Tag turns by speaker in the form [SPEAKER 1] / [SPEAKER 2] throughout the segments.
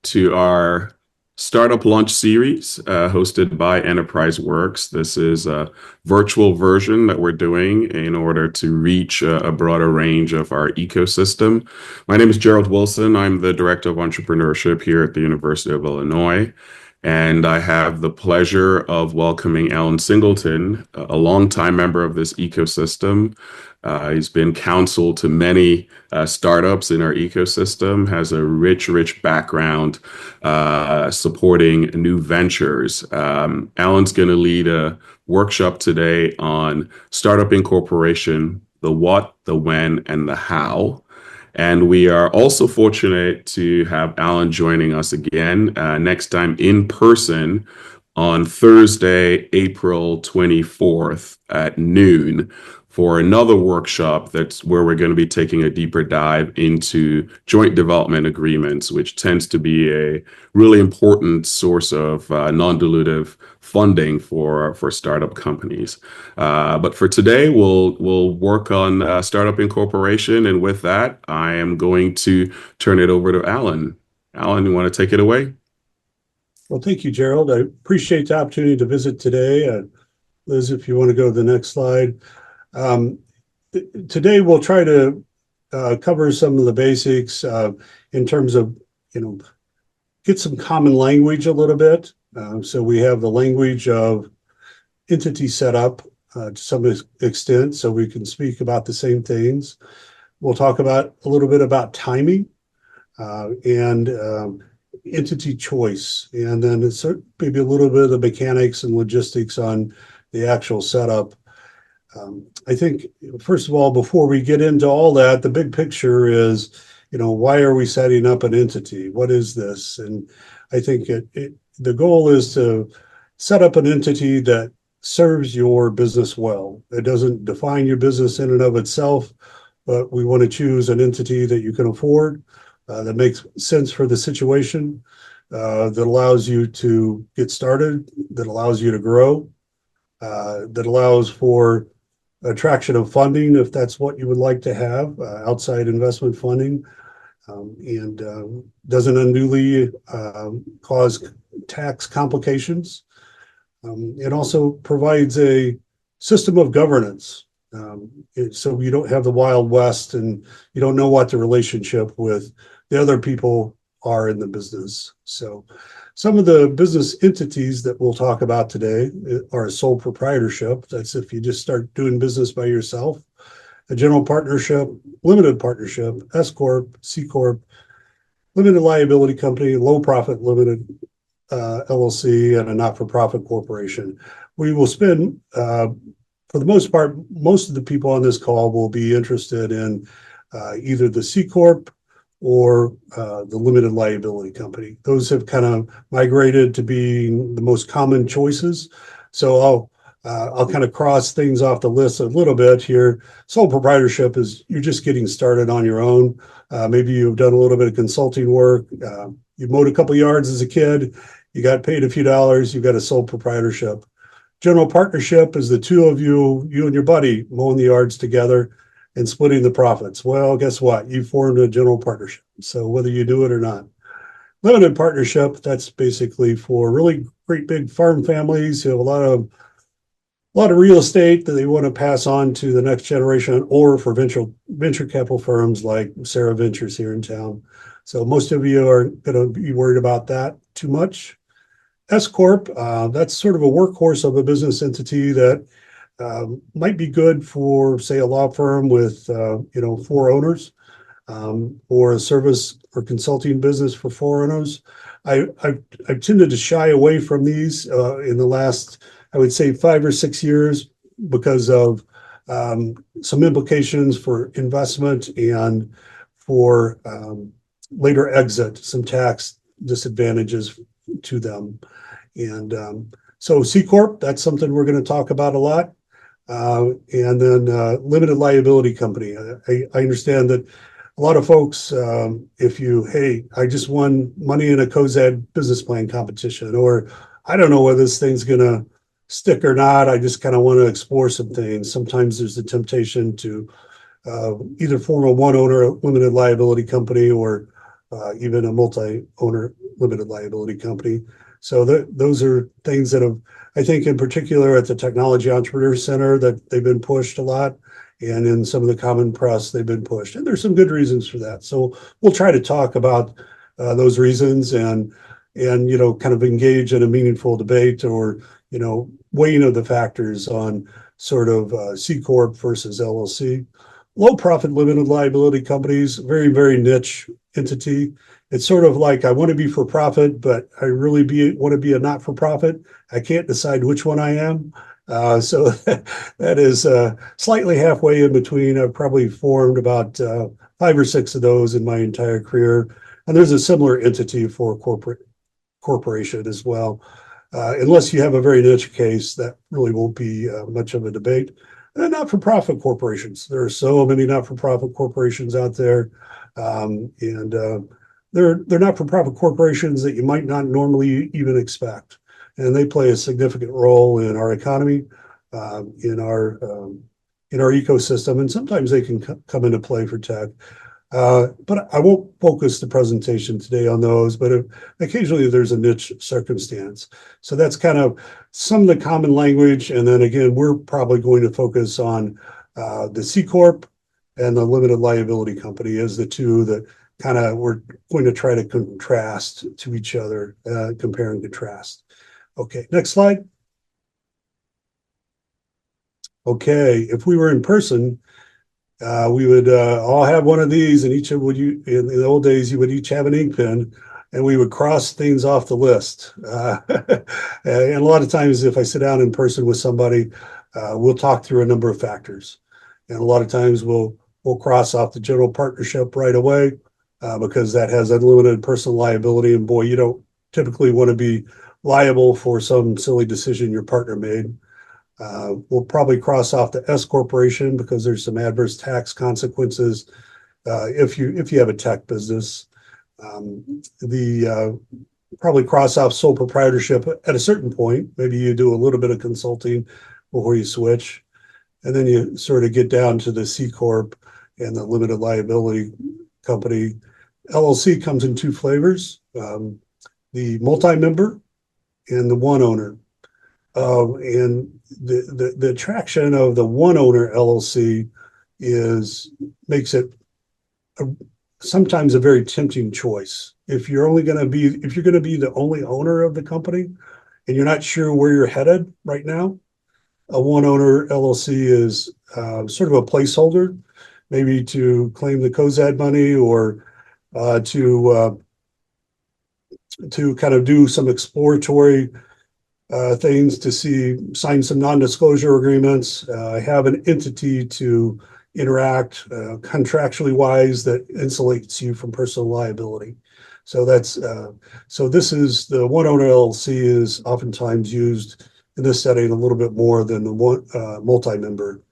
[SPEAKER 1] to our startup launch series hosted by EnterpriseWorks. This is a virtual version that we're doing in order to reach a broader range of our ecosystem. My name is Gerald Wilson. I'm the Director of Entrepreneurship here at the University of Illinois. And I have the pleasure of welcoming Alan Singleton, a longtime member of this ecosystem. He's been counsel to many startups in our ecosystem, has a rich background supporting new ventures. Alan's going to lead a workshop today on startup incorporation, the what, the when, and the how. And we are also fortunate to have Alan joining us again next time in person on Thursday, April 24th at noon for another workshop that's where we're going to be taking a deeper dive into joint development agreements, which tends to be a really important source of non-dilutive funding for startup companies. But for today, we'll work on startup incorporation. And with that, I am going to turn it over to Alan. Alan, you want to take it away?
[SPEAKER 2] Well, thank you, Gerald. I appreciate the opportunity to visit today. Liz, if you want to go to the next slide. Today, we'll try to cover some of the basics in terms of, get some common language a little bit. So we have the language of entity setup to some extent, so we can speak about the same things. We'll talk about a little bit about timing and entity choice, and then it's maybe a little bit of the mechanics and logistics on the actual setup. I think, first of all, before we get into all that, the big picture is, why are we setting up an entity? What is this? And I think the goal is to set up an entity that serves your business well. It doesn't define your business in and of itself, but we want to choose an entity that you can afford, that makes sense for the situation, that allows you to get started, that allows you to grow, that allows for attraction of funding, if that's what you would like to have, outside investment funding, and doesn't unduly cause tax complications. It also provides a system of governance, so you don't have the Wild West and you don't know what the relationship with the other people are in the business. So some of the business entities that we'll talk about today are a sole proprietorship. That's if you just start doing business by yourself. A general partnership, limited partnership, S Corp, C Corp, limited liability company, low profit limited LLC, and a not-for-profit corporation. We will spend, for the most part, most of the people on this call will be interested in either the C Corp or the limited liability company. Those have kind of migrated to being the most common choices. So I'll kind of cross things off the list a little bit here. Sole proprietorship is you're just getting started on your own. Maybe you've done a little bit of consulting work. You mowed a couple yards as a kid. You got paid a few dollars. You've got a sole proprietorship. General partnership is the two of you and your buddy mowing the yards together and splitting the profits. Well, guess what? You formed a general partnership. So whether you do it or not. Limited partnership, that's basically for really great big farm families who have a lot of real estate that they want to pass on to the next generation, or for venture capital firms like Sarah Ventures here in town. So most of you aren't going to be worried about that too much. S Corp, that's sort of a workhorse of a business entity that might be good for, say, a law firm with 4 owners, or a service or consulting business for 4 owners. I've tended to shy away from these in the last, I would say, 5 or 6 years because of some implications for investment and for later exit, some tax disadvantages to them. And so C Corp, that's something we're going to talk about a lot. And then limited liability company. I understand that a lot of folks, I just won money in a COZAD business plan competition, or I don't know whether this thing's going to stick or not. I just kind of want to explore some things. Sometimes there's the temptation to either form a one-owner limited liability company or even a multi-owner limited liability company. So those are things that have, I think in particular at the Technology Entrepreneur Center, that they've been pushed a lot. And in some of the common press, they've been pushed. And there's some good reasons for that. So we'll try to talk about those reasons and kind of engage in a meaningful debate or weighing of the factors on sort of C corp versus LLC. Low profit limited liability companies, very, very niche entity. It's sort of like I want to be for profit, but I really want to be a not for profit. I can't decide which one I am. So that is slightly halfway in between. I've probably formed about 5 or 6 of those in my entire career. And there's a similar entity for corporation as well. Unless you have a very niche case, that really won't be much of a debate. And not-for-profit corporations. There are so many not-for-profit corporations out there. And they're not-for-profit corporations that you might not normally even expect. And they play a significant role in our economy, in our ecosystem, and sometimes they can come into play for tech. But I won't focus the presentation today on those, but occasionally there's a niche circumstance. So that's kind of some of the common language. And then again, we're probably going to focus on the C Corp and the limited liability company as the two that kind of we're going to try to contrast to each other, compare and contrast. Okay, next slide. Okay, if we were in person, we would all have one of these, and each of in the old days, you would each have an ink pen, and we would cross things off the list. And a lot of times, if I sit down in person with somebody, we'll talk through a number of factors, and a lot of times we'll cross off the general partnership right away because that has unlimited personal liability, and boy, you don't typically want to be liable for some silly decision your partner made. We'll probably cross off the S corporation because there's some adverse tax consequences if you have a tech business. Probably cross off sole proprietorship at a certain point. Maybe you do a little bit of consulting before you switch, and then you sort of get down to the C corp and the limited liability company. LLC comes in 2 flavors: the multi-member and the one owner. And the attraction of the one owner LLC makes it sometimes a very tempting choice. If you're going to be the only owner of the company and you're not sure where you're headed right now, a one owner LLC is sort of a placeholder, maybe to claim the COZAD money or to kind of do some exploratory things to sign some non-disclosure agreements, have an entity to interact contractually wise that insulates you from personal liability. So this is the one owner LLC is oftentimes used in this setting a little bit more than the one multi-member.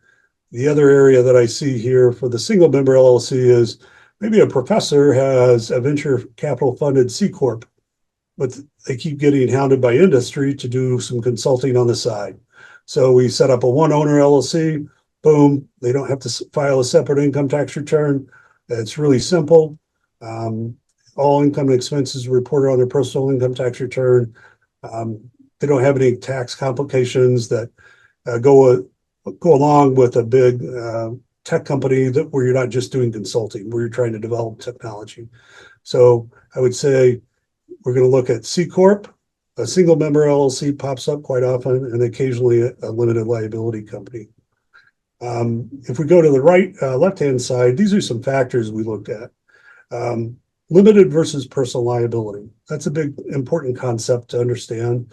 [SPEAKER 2] The other area that I see here for the single member LLC is maybe a professor has a venture capital funded C corp, but they keep getting hounded by industry to do some consulting on the side. So we set up a one owner LLC, boom, they don't have to file a separate income tax return. It's really simple. All income and expenses reported on their personal income tax return. They don't have any tax complications that go along with a big tech company where you're not just doing consulting, where you're trying to develop technology. So I would say we're going to look at C Corp. A single member LLC pops up quite often, and occasionally a limited liability company. If we go to the left-hand side, these are some factors we looked at. Limited versus personal liability. That's a big, important concept to understand.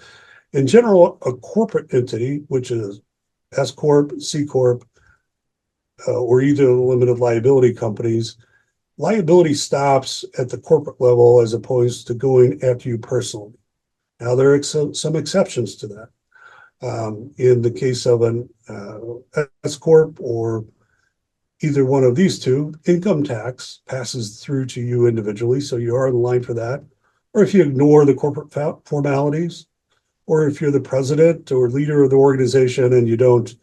[SPEAKER 2] In general, a corporate entity, which is S Corp, C Corp, or either limited liability companies, liability stops at the corporate level as opposed to going after you personally. Now, there are some exceptions to that. In the case of an S Corp or either one of these two, income tax passes through to you individually, so you are in line for that. Or if you ignore the corporate formalities, or if you're the president or leader of the organization and you don't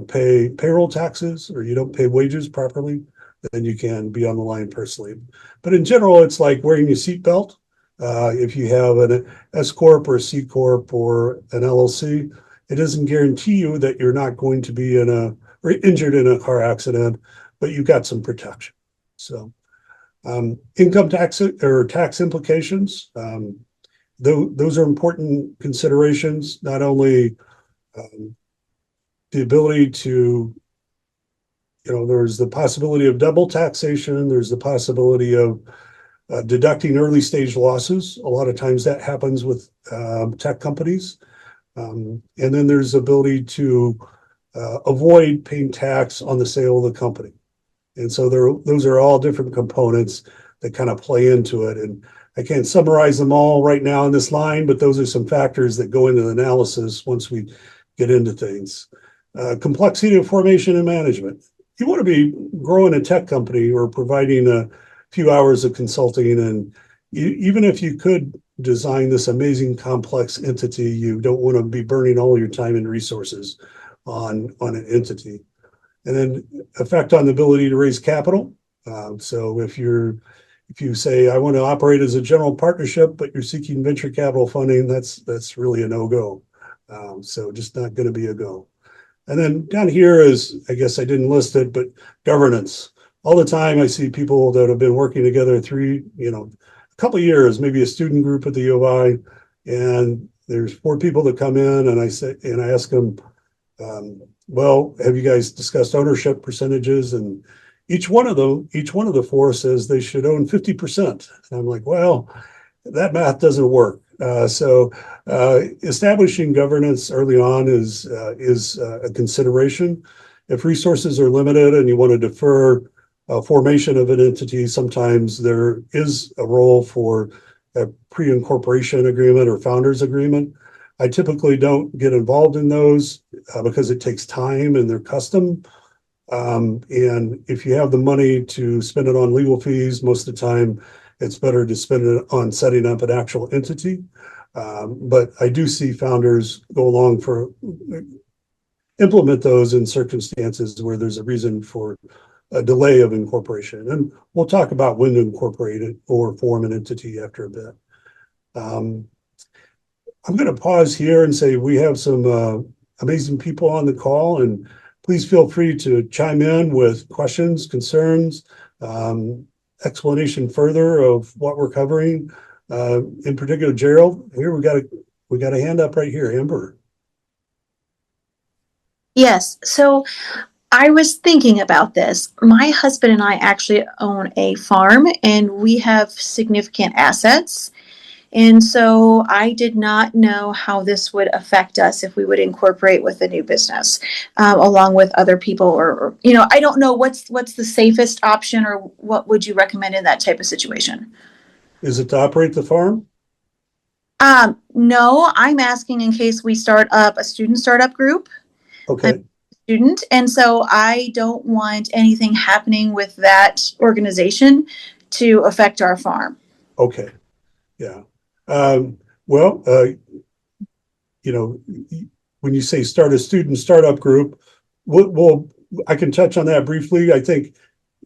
[SPEAKER 2] pay payroll taxes or you don't pay wages properly, then you can be on the line personally. But in general, it's like wearing your seatbelt. If you have an S corp or a C corp or an LLC, it doesn't guarantee you that you're not going to be in a or injured in a car accident, but you've got some protection. So income tax or tax implications, those are important considerations. Not only um, the ability to, there's the possibility of double taxation. There's the possibility of deducting early stage losses. A lot of times that happens with tech companies. And then there's the ability to avoid paying tax on the sale of the company. And so those are all different components that kind of play into it. And I can't summarize them all right now in this line, but those are some factors that go into the analysis once we get into things. Complexity of formation and management. You want to be growing a tech company or providing a few hours of consulting, and even if you could design this amazing complex entity, you don't want to be burning all your time and resources on an entity. And then effect on the ability to raise capital. So if you say I want to operate as a general partnership, but you're seeking venture capital funding, that's really a no-go. So just not going to be a go. And then down here is, I guess I didn't list it, but governance. All the time I see people that have been working together a couple of years, maybe a student group at the U of I, and there's 4 people that come in, and I ask them, well, have you guys discussed ownership percentages? And each one of the 4 says they should own 50%. And I'm like, well, that math doesn't work. So establishing governance early on is a consideration. If resources are limited and you want to defer formation of an entity, sometimes there is a role for a pre-incorporation agreement or founders agreement. I typically don't get involved in those because it takes time and they're custom. And if you have the money to spend it on legal fees, most of the time it's better to spend it on setting up an actual entity. But I do see founders go along for implement those in circumstances where there's a reason for a delay of incorporation. And we'll talk about when to incorporate it or form an entity after a bit. I'm going to pause here and say we have some amazing people on the call, and please feel free to chime in with questions, concerns, explanation further of what we're covering. In particular, Gerald, here we got a hand up right here, Amber.
[SPEAKER 3] Yes. So I was thinking about this. My husband and I actually own a farm and we have significant assets. And so I did not know how this would affect us if we would incorporate with a new business along with other people I don't know what's the safest option or what would you recommend in that type of situation?
[SPEAKER 2] Is it to operate the farm?
[SPEAKER 3] No, I'm asking in case we start up a student startup group. I'm
[SPEAKER 2] Okay.
[SPEAKER 3] a student, and so I don't want anything happening with that organization to affect our farm.
[SPEAKER 2] Okay. Yeah. Well, when you say start a student startup group, I can touch on that briefly. I think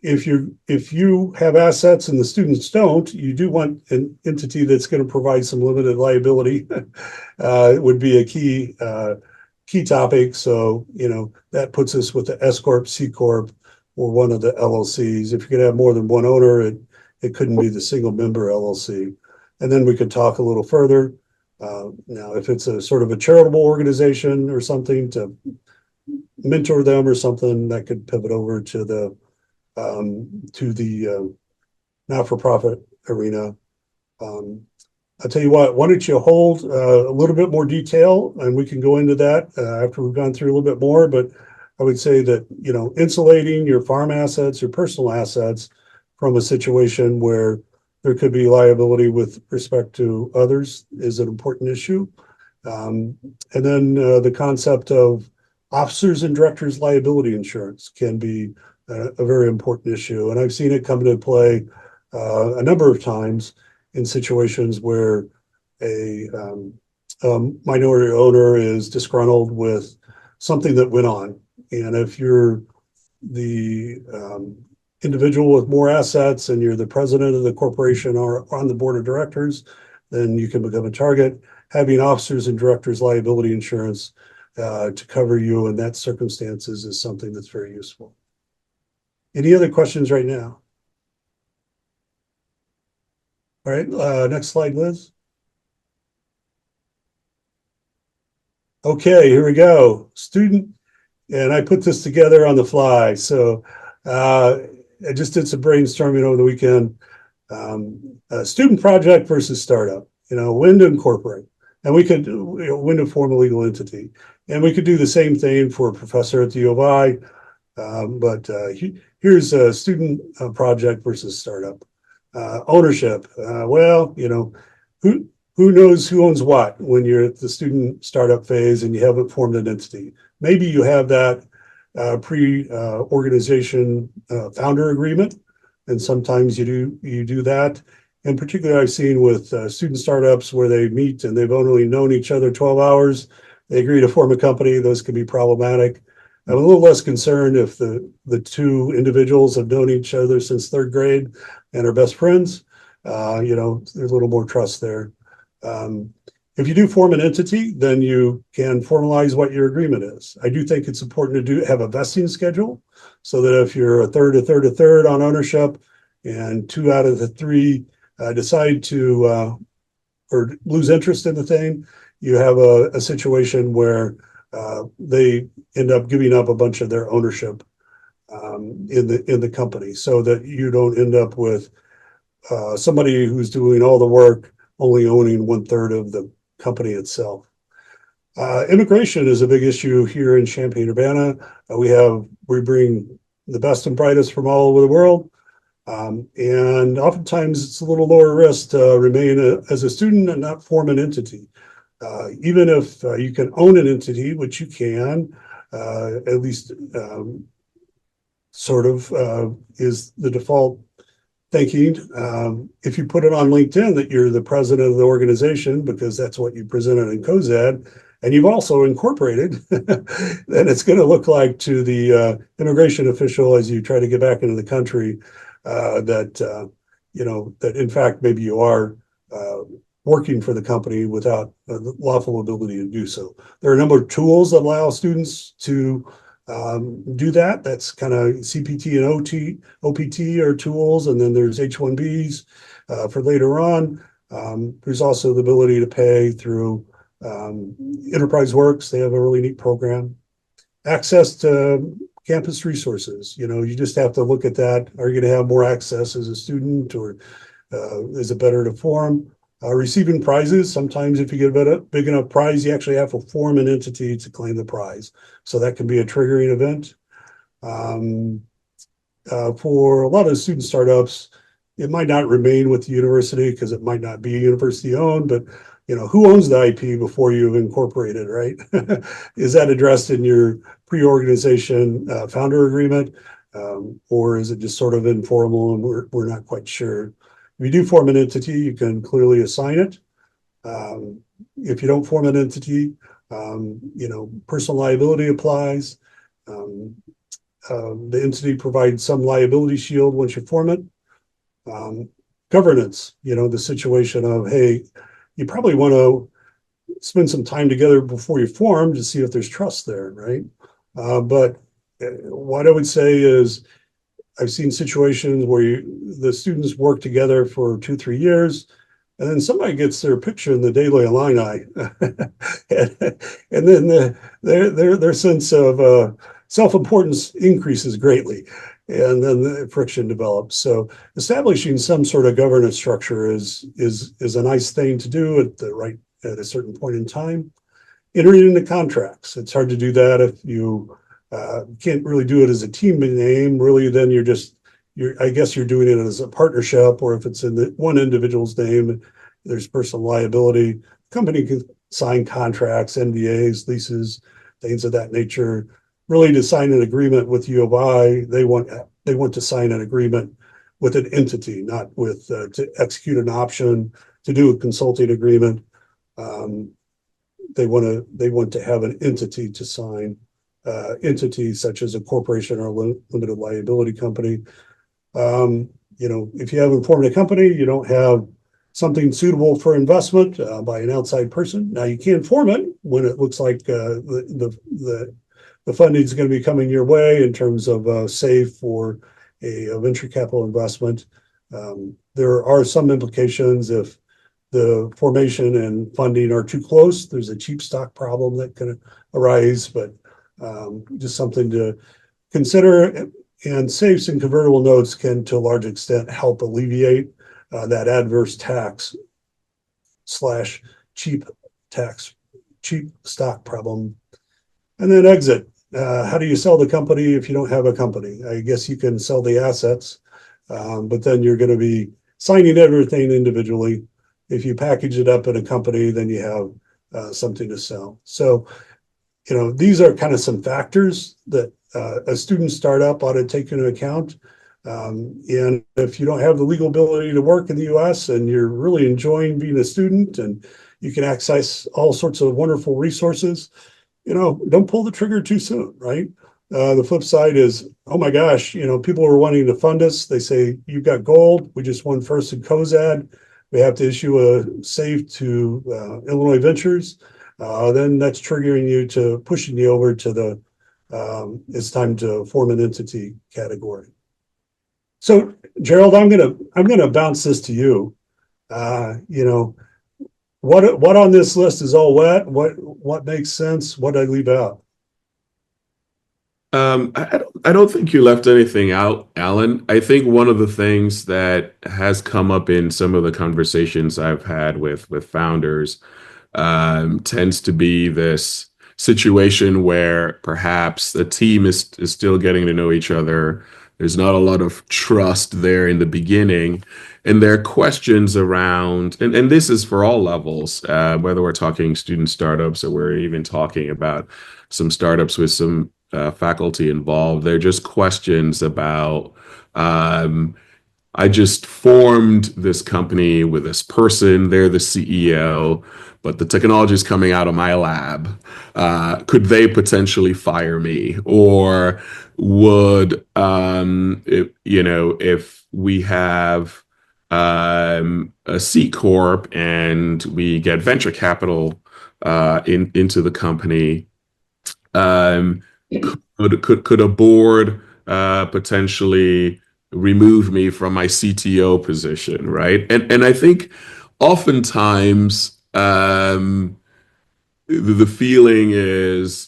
[SPEAKER 2] if you have assets and the students don't, you do want an entity that's going to provide some limited liability. It would be a key topic. So that puts us with the S corp, C corp, or one of the LLCs. If you're going to have more than one owner, it couldn't be the single member LLC. And then we could talk a little further. Now, if it's a sort of a charitable organization or something to mentor them or something, that could pivot over to the not-for-profit arena. I'll tell you what, why don't you hold a little bit more detail and we can go into that after we've gone through a little bit more. But I would say that, insulating your farm assets, your personal assets from a situation where there could be liability with respect to others is an important issue. And then the concept of officers and directors liability insurance can be a very important issue. And I've seen it come into play a number of times in situations where a minority owner is disgruntled with something that went on. And if you're the individual with more assets and you're the president of the corporation or on the board of directors, then you can become a target. Having officers and directors liability insurance to cover you in that circumstances is something that's very useful. Any other questions right now? All right, next slide, Liz. Okay, here we go. Student, and I put this together on the fly. So I just did some brainstorming over the weekend. Student project versus startup, when to incorporate. And we could, when to form a legal entity. And we could do the same thing for a professor at the U of I. But here's a student project versus startup. Ownership. Who knows who owns what when you're at the student startup phase and you haven't formed an entity? Maybe you have that pre-organization founder agreement, and sometimes you do that. In particular, I've seen with student startups where they meet and they've only known each other 12 hours, they agree to form a company. Those can be problematic. I'm a little less concerned if the two individuals have known each other since third grade and are best friends. There's a little more trust there. If you do form an entity, then you can formalize what your agreement is. I do think it's important to have a vesting schedule so that if you're a third on ownership and 2 out of the 3 decide to or lose interest in the thing, you have a situation where they end up giving up a bunch of their ownership in the company, so that you don't end up with somebody who's doing all the work only owning 1/3 of the company itself. Immigration is a big issue here in Champaign-Urbana. We bring the best and brightest from all over the world. And oftentimes it's a little lower risk to remain as a student and not form an entity. Even if you can own an entity, which you can, at least is the default thinking. If you put it on LinkedIn that you're the president of the organization, because that's what you presented in COZAD, and you've also incorporated, then it's going to look like to the immigration official as you try to get back into the country that in fact maybe you are working for the company without lawful ability to do so. There are a number of tools that allow students to do that. That's kind of CPT and OPT are tools, and then there's H-1Bs for later on. There's also the ability to pay through EnterpriseWorks. They have a really neat program. Access to campus resources. You just have to look at that. Are you going to have more access as a student, or is it better to form? Receiving prizes. Sometimes if you get a big enough prize, you actually have to form an entity to claim the prize. So that can be a triggering event. For a lot of student startups, it might not remain with the university because it might not be university owned, but who owns the IP before you've incorporated, right? Is that addressed in your pre-organization founder agreement? Or is it just sort of informal and we're not quite sure? If you do form an entity, you can clearly assign it. If you don't form an entity, personal liability applies. The entity provides some liability shield once you form it. Governance, the situation of, hey, you probably want to spend some time together before you form to see if there's trust there, right? But what I would say is I've seen situations where the students work together for 2-3 years, and then somebody gets their picture in the Daily Illini, and then their sense of self-importance increases greatly, and then the friction develops. So establishing some sort of governance structure is a nice thing to do at a certain point in time. Entering into contracts. It's hard to do that if you can't really do it as a team name. Really, then I guess you're doing it as a partnership, or if it's in one individual's name, there's personal liability. The company can sign contracts, NDAs, leases, things of that nature. Really, to sign an agreement with U of I, they want to sign an agreement with an entity, not with to execute an option, to do a consulting agreement. They want to have an entity to sign, entities such as a corporation or a limited liability company. If you haven't formed a company, you don't have something suitable for investment by an outside person. Now you can form it when it looks like the funding is going to be coming your way in terms of safe or a venture capital investment. There are some implications if the formation and funding are too close. There's a cheap stock problem that can arise, but just something to consider. And safes and convertible notes can, to a large extent, help alleviate that adverse tax slash cheap tax, cheap stock problem. And then exit. How do you sell the company if you don't have a company? I guess you can sell the assets, but then you're going to be signing everything individually. If you package it up in a company, then you have something to sell. So, these are kind of some factors that a student startup ought to take into account. And if you don't have the legal ability to work in the US and you're really enjoying being a student and you can access all sorts of wonderful resources, don't pull the trigger too soon, right? The flip side is, oh my gosh, people are wanting to fund us. They say, you've got gold. We just won first in COZAD. We have to issue a SAFE to Illinois Ventures. Then that's triggering you to pushing you over to the it's time to form an entity category. So, Gerald, I'm gonna bounce this to you. What on this list is all wet? What makes sense? What did I leave out?
[SPEAKER 1] I don't think you left anything out, Alan. I think one of the things that has come up in some of the conversations I've had with founders tends to be this situation where perhaps the team is still getting to know each other. There's not a lot of trust there in the beginning. And there are questions around, and this is for all levels, whether we're talking student startups or we're even talking about some startups with some faculty involved. They're just questions about, I just formed this company with this person, they're the CEO, but the technology is coming out of my lab. Could they potentially fire me? Or would, if we have a C Corp and we get venture capital into the company, could a board potentially remove me from my CTO position, right? And I think oftentimes the feeling is,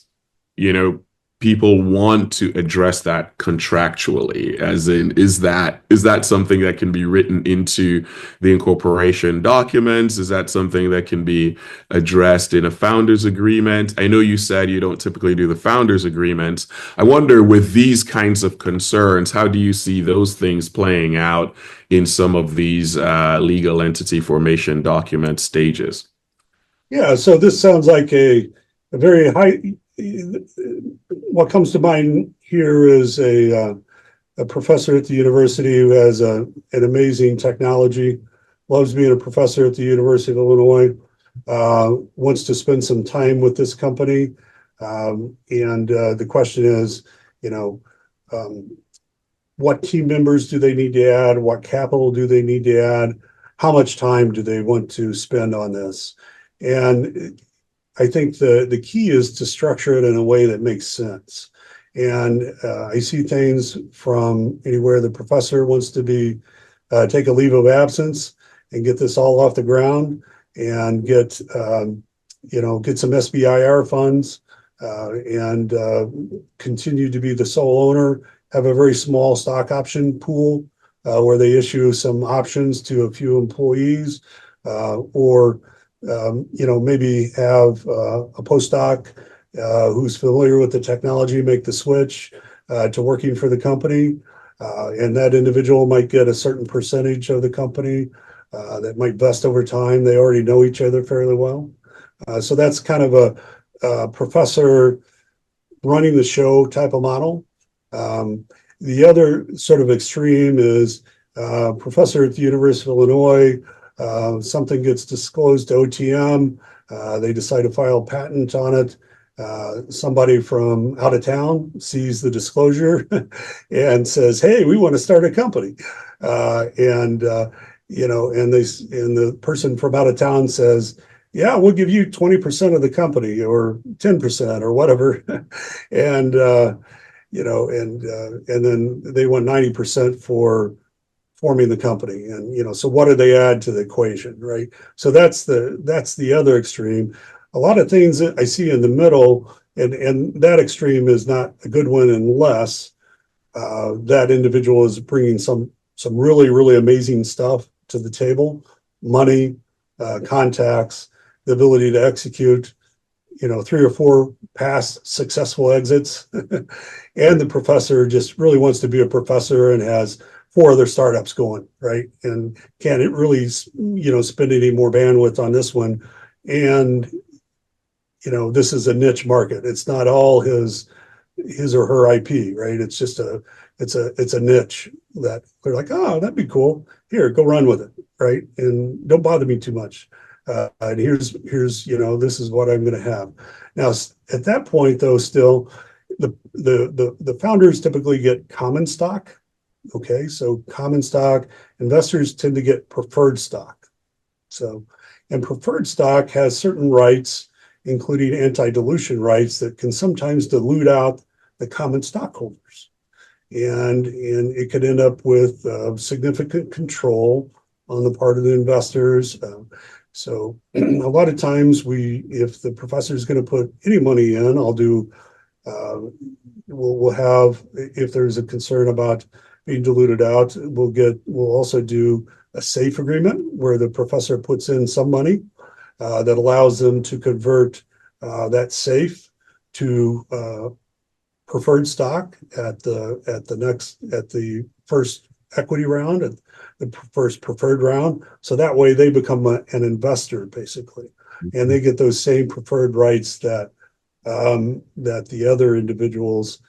[SPEAKER 1] people want to address that contractually, as in, is that something that can be written into the incorporation documents? Is that something that can be addressed in a founder's agreement? I know you said you don't typically do the founder's agreements. I wonder, with these kinds of concerns, how do you see those things playing out in some of these legal entity formation document stages?
[SPEAKER 2] Yeah, so this sounds like a very high. What comes to mind here is a professor at the university who has an amazing technology, loves being a professor at the University of Illinois, wants to spend some time with this company. And the question is, what team members do they need to add? What capital do they need to add? How much time do they want to spend on this? And I think the key is to structure it in a way that makes sense. And I see things from anywhere the professor wants to take a leave of absence and get this all off the ground and get some SBIR funds and continue to be the sole owner, have a very small stock option pool where they issue some options to a few employees or maybe have a postdoc who's familiar with the technology make the switch to working for the company. And that individual might get a certain percentage of the company that might vest over time. They already know each other fairly well. So that's kind of a professor running the show type of model. The other sort of extreme is professor at the University of Illinois. Something gets disclosed to OTM. They decide to file a patent on it. somebody from out of town sees the disclosure and says, "Hey, we want to start a company," and and the person from out of town says, "Yeah, we'll give you 20% of the company or 10% or whatever," and and then they want 90% for forming the company. And so what do they add to the equation, right? So that's the other extreme. A lot of things that I see in the middle, and that extreme is not a good one unless that individual is bringing some really really amazing stuff to the table: money, contacts, the ability to execute, 3 or 4 past successful exits, and the professor just really wants to be a professor and has 4 other startups going, right? And can't it really, spend any more bandwidth on this one. And this is a niche market. It's not all his or her IP, right? It's just it's a niche that they're like, oh, that'd be cool. Here, go run with it, right? And don't bother me too much. And here's this is what I'm going to have. Now, at that point, though, still the founders typically get common stock. Okay, so common stock, investors tend to get preferred stock. So, and preferred stock has certain rights, including anti-dilution rights, that can sometimes dilute out the common stockholders. And it could end up with significant control on the part of the investors. So a lot of times if the professor is going to put any money in, we'll have, if there's a concern about being diluted out, we'll also do a safe agreement where the professor puts in some money that allows them to convert that safe to preferred stock at the first equity round, at the first preferred round. So that way they become an investor basically, and they get those same preferred rights that the other individuals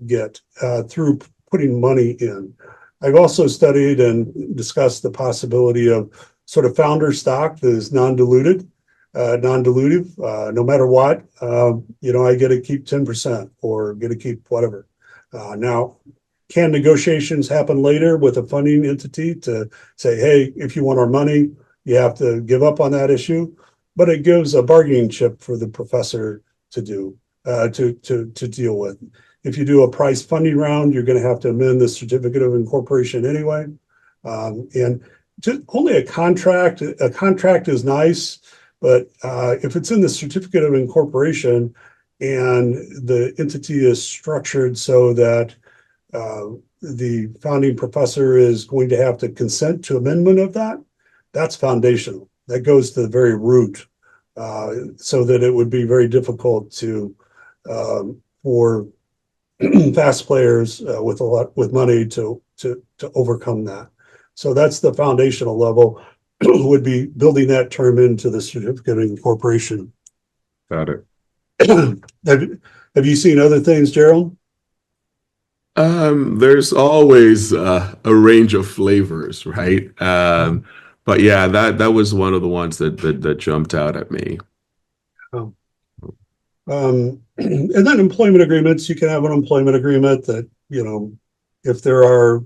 [SPEAKER 2] get through putting money in. I've also studied and discussed the possibility of sort of founder stock that is non-dilutive. No matter what, I get to keep 10% or get to keep whatever. Now, can negotiations happen later with a funding entity to say, hey, if you want our money, you have to give up on that issue? But it gives a bargaining chip for the professor to deal with. If you do a price funding round, you're going to have to amend the certificate of incorporation anyway. And just only a contract is nice, but if it's in the certificate of incorporation and the entity is structured so that the founding professor is going to have to consent to amendment of that, that's foundational. That goes to the very root, so that it would be very difficult for fast players with money to overcome that. So that's the foundational level, would be building that term into the certificate of incorporation.
[SPEAKER 1] Got it.
[SPEAKER 2] Have you seen other things, Gerald?
[SPEAKER 1] There's always a range of flavors, right? But yeah, that was one of the ones that jumped out at me.
[SPEAKER 2] Oh. And then employment agreements, you can have an employment agreement that, if there are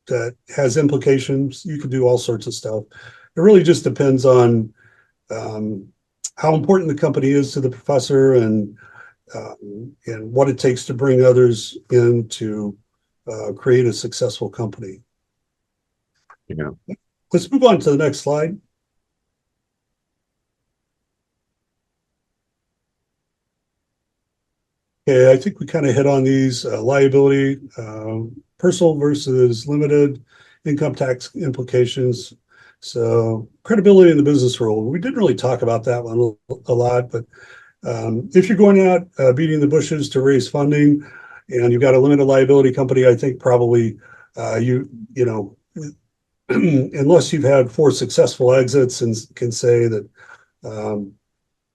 [SPEAKER 2] that has implications, you can do all sorts of stuff. It really just depends on how important the company is to the professor and what it takes to bring others in to create a successful company.
[SPEAKER 1] Yeah.
[SPEAKER 2] Let's move on to the next slide. Okay, I think we kind of hit on these liability, personal versus limited, income tax implications. So credibility in the business world. We didn't really talk about that one a lot, but if you're going out beating the bushes to raise funding and you've got a limited liability company, I think probably unless you've had 4 successful exits and can say that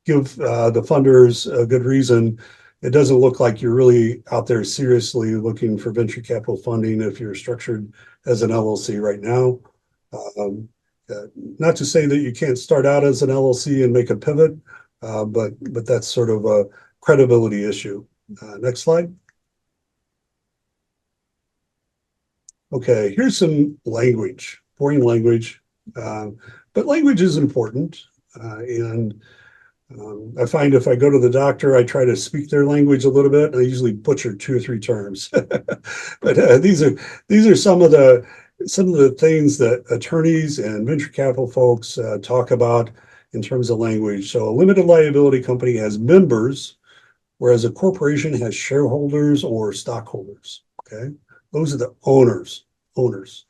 [SPEAKER 2] give the funders a good reason, it doesn't look like you're really out there seriously looking for venture capital funding if you're structured as an LLC right now. Not to say that you can't start out as an LLC and make a pivot, but that's sort of a credibility issue. Next slide. Okay, here's some language, boring language, but language is important. And I find if I go to the doctor, I try to speak their language a little bit, and I usually butcher 2 or 3 terms. But these are some of the things that attorneys and venture capital folks talk about in terms of language. So a limited liability company has members, whereas a corporation has shareholders or stockholders. Okay, those are the owners. Owners.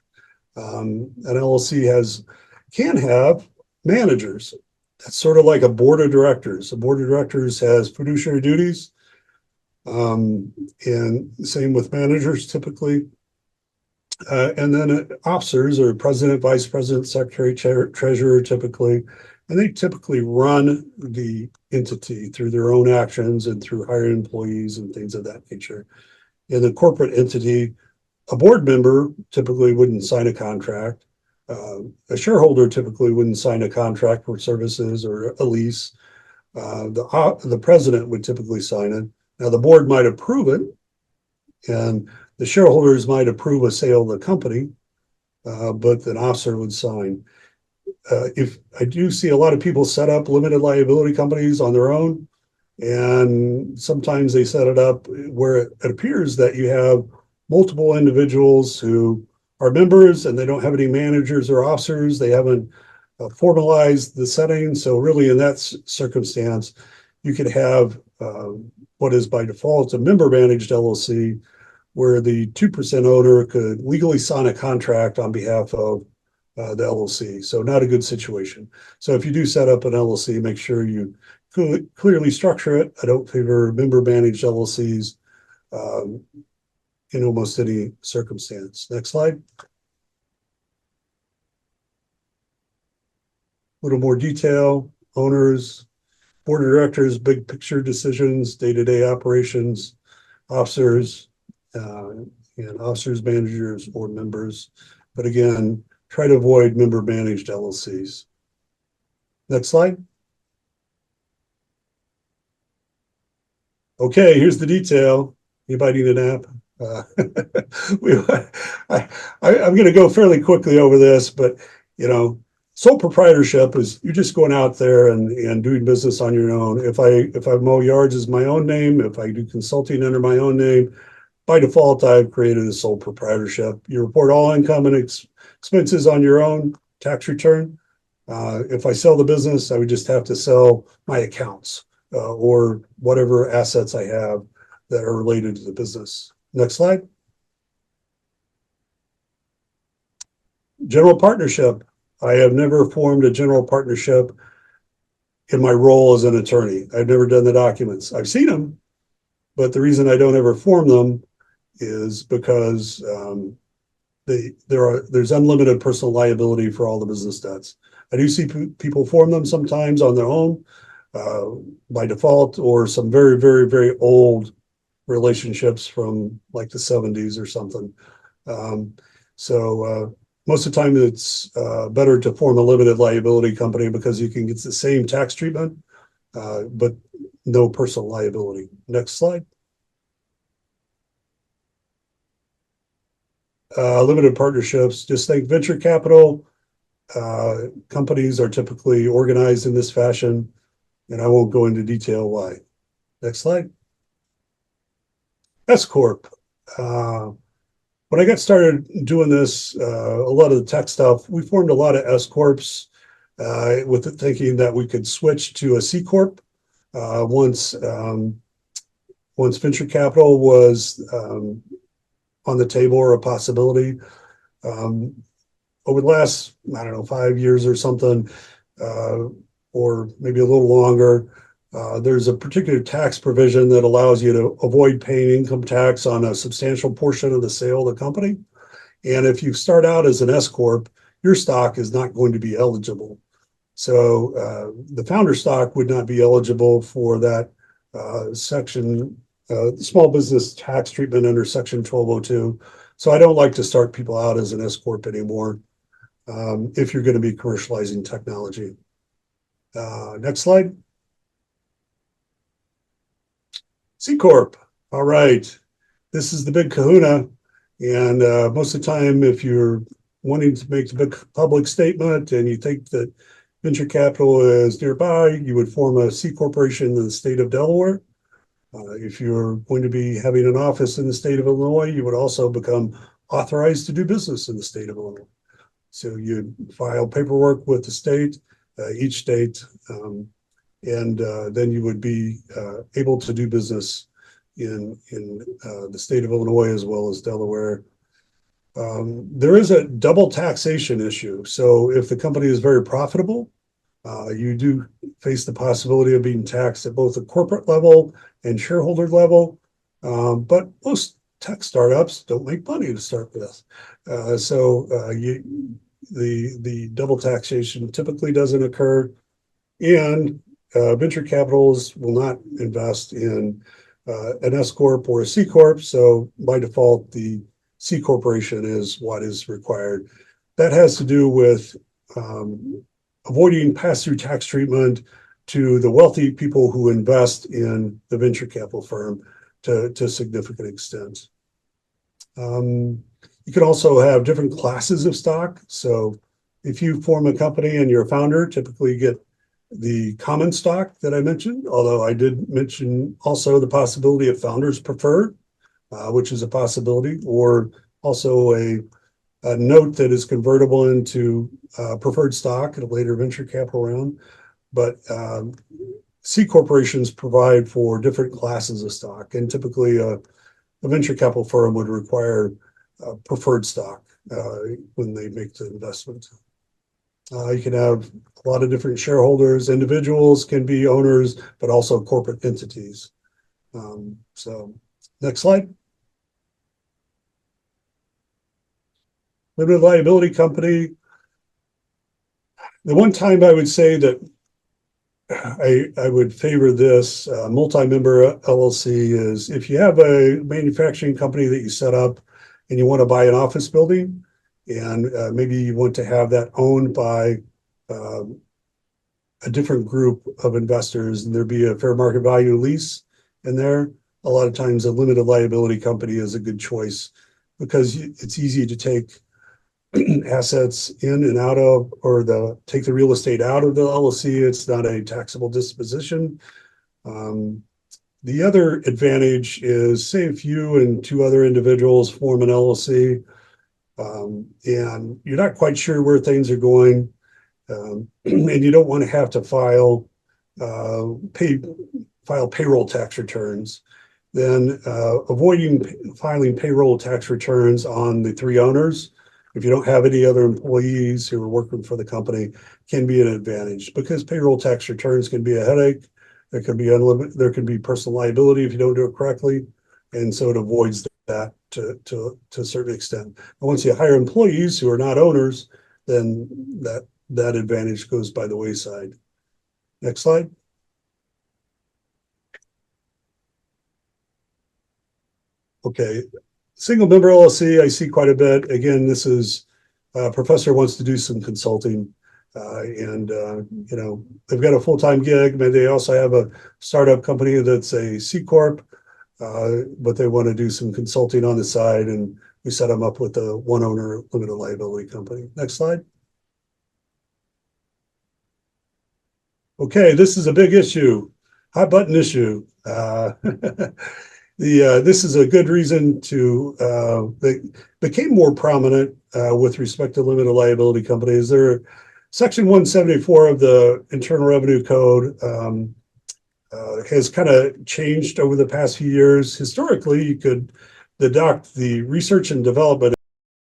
[SPEAKER 2] An LLC can have managers. That's sort of like a board of directors. A board of directors has fiduciary duties, and same with managers typically. And then officers or president, vice president, secretary, treasurer typically, and they typically run the entity through their own actions and through hiring employees and things of that nature. In the corporate entity, a board member typically wouldn't sign a contract. A shareholder typically wouldn't sign a contract for services or a lease. The president would typically sign it. Now, the board might approve it, and the shareholders might approve a sale of the company, but an officer would sign. If I do see a lot of people set up limited liability companies on their own, and sometimes they set it up where it appears that you have multiple individuals who are members and they don't have any managers or officers. They haven't formalized the setting. So really in that circumstance, you could have what is by default a member managed LLC where the 2% owner could legally sign a contract on behalf of the LLC. So not a good situation. So if you do set up an LLC, make sure you clearly structure it. I don't favor member managed LLCs in almost any circumstance. Next slide. A little more detail, owners, board of directors, big picture decisions, day-to-day operations, officers, and officers, managers, board members. But again, try to avoid member managed LLCs. Next slide. Okay, here's the detail. Anybody need a nap? I'm going to go fairly quickly over this, but sole proprietorship is you're just going out there and doing business on your own. If I mow yards as my own name, if I do consulting under my own name, by default, I've created a sole proprietorship. You report all income and expenses on your own tax return. If I sell the business, I would just have to sell my accounts or whatever assets I have that are related to the business. Next slide. General partnership. I have never formed a general partnership in my role as an attorney. I've never done the documents. I've seen them, but the reason I don't ever form them is because there's unlimited personal liability for all the business debts. I do see people form them sometimes on their own by default, or some very, very, very old relationships from like the 70s or something. So most of the time it's better to form a limited liability company because you can get the same tax treatment, but no personal liability. Next slide. Limited partnerships, just think venture capital companies are typically organized in this fashion, and I won't go into detail why. Next slide. S Corp. When I got started doing this, a lot of the tech stuff, we formed a lot of S Corps with the thinking that we could switch to a C Corp once venture capital was on the table or a possibility. Over the last, 5 years or something, or maybe a little longer, there's a particular tax provision that allows you to avoid paying income tax on a substantial portion of the sale of the company. And if you start out as an S Corp, your stock is not going to be eligible. So the founder stock would not be eligible for that section, small business tax treatment under Section 1202. So I don't like to start people out as an S Corp anymore if you're going to be commercializing technology. Next slide. C Corp. All right. This is the big kahuna. And most of the time, if you're wanting to make a big public statement and you think that venture capital is nearby, you would form a C corporation in the state of Delaware. If you're going to be having an office in the state of Illinois, you would also become authorized to do business in the state of Illinois. So you file paperwork with the state, each state, and then you would be able to do business in the state of Illinois as well as Delaware. There is a double taxation issue. So if the company is very profitable, you do face the possibility of being taxed at both the corporate level and shareholder level. But most tech startups don't make money to start with. The double taxation typically doesn't occur. And venture capitals will not invest in an S Corp or a C Corp. So by default, the C corporation is what is required. That has to do with avoiding pass-through tax treatment to the wealthy people who invest in the venture capital firm to a significant extent. You can also have different classes of stock. So if you form a company and you're a founder, typically you get the common stock that I mentioned, although I did mention also the possibility of founders preferred, which is a possibility, or also a note that is convertible into preferred stock at a later venture capital round. But C corporations provide for different classes of stock, and typically a venture capital firm would require preferred stock when they make the investment. You can have a lot of different shareholders. Individuals can be owners, but also corporate entities. So next slide. Limited liability company. The one time I would say that I would favor this multi-member LLC is if you have a manufacturing company that you set up and you want to buy an office building, and maybe you want to have that owned by a different group of investors, and there'd be a fair market value lease in there. A lot of times a limited liability company is a good choice because it's easy to take assets in and out of, or take the real estate out of the LLC. It's not a taxable disposition. The other advantage is, say if you and two other individuals form an LLC, and you're not quite sure where things are going, and you don't want to have to file payroll tax returns, then avoiding filing payroll tax returns on the three owners, if you don't have any other employees who are working for the company, can be an advantage, because payroll tax returns can be a headache. There can be personal liability if you don't do it correctly, and so it avoids that to a certain extent. And once you hire employees who are not owners, then that advantage goes by the wayside. Next slide. Okay, single member LLC, I see quite a bit. Again, this is a professor wants to do some consulting, and they've got a full-time gig. Maybe they also have a startup company that's a C Corp, but they want to do some consulting on the side, and we set them up with a one-owner limited liability company. Next slide. Okay, this is a big issue, hot button issue. This is a good reason they became more prominent with respect to limited liability companies. Section 174 of the Internal Revenue Code has kind of changed over the past few years. Historically, you could deduct the research and development